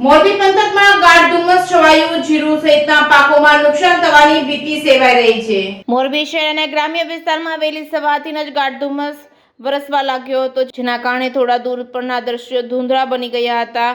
મોરબી પંથકમાં ગાઢ ધુમ્મસ છવાયું, જીરું સહિતના પાકોમાં નુકસાન થવાની ભીતિ સેવાઈ રહી છે। મોરબી શહેર અને ગ્રામ્ય વિસ્તારમાં વહેલી સવારથી જ ગાઢ ધુમ્મસ વરસવા લાગ્યો હતો, જેના કારણે થોડા દૂર પરના દ્રશ્યો ધૂંધળા બની ગયા હતા।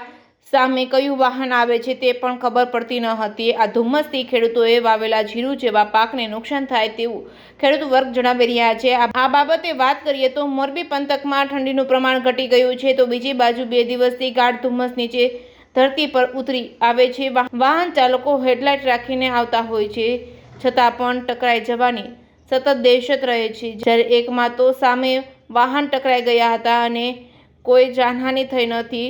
સામે કયું વાહન આવે છે તે પણ ખબર પડતી ન હતી। આ ધુમ્મસથી ખેડૂતોએ વાવેલા જીરું જેવા પાકને નુકસાન થાય તેવું ખેડૂત વર્ગ જણાવી રહ્યા છે। આ બાબતે વાત કરીએ તો મોરબી પંથકમાં ઠંડીનું પ્રમાણ ઘટી ગયું છે, તો બીજી બાજુ 2 દિવસથી ગાઢ ધુમ્મસ નીચે ધરતી પર ઉતરી આવે છે। વાહન ચાલકો હેડલાઇટ રાખીને આવતા હોય છે, છતાં પણ ટકરાઈ જવાની સતત દહેશત રહે છે। જ્યારે એકમાં તો સામે વાહન ટકરાઈ ગયા હતા અને કોઈ જાનહાનિ થઈ નથી।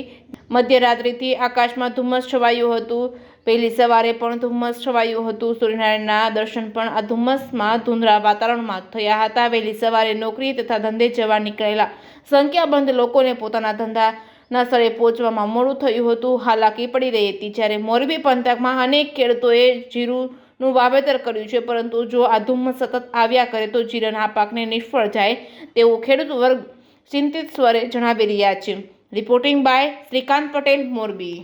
મધ્યરાત્રિથી આકાશમાં ધુમ્મસ છવાયું હતું, પહેલી સવારે પણ ધુમ્મસ છવાયું હતું। સૂર્યનારાયણના દર્શન પણ આ ધુમ્મસમાં ધૂંધળા વાતાવરણમાં થયા હતા। વહેલી સવારે નોકરી તથા ધંધે જવા નીકળેલા સંખ્યાબંધ લોકોને પોતાના ધંધાના સ્થળે પહોંચવામાં મોડું થયું હતું, હાલાકી પડી રહી હતી। જ્યારે મોરબી પંથકમાં અનેક ખેડૂતોએ જીરુંનું વાવેતર કર્યું છે, પરંતુ જો આ ધુમ્મસ સતત આવ્યા કરે તો જીરાના પાકને નિષ્ફળ જાય તેવું ખેડૂત વર્ગ ચિંતિત સ્વરે જણાવી રહ્યા છે। Reporting by Shrikant Patel, Morbi.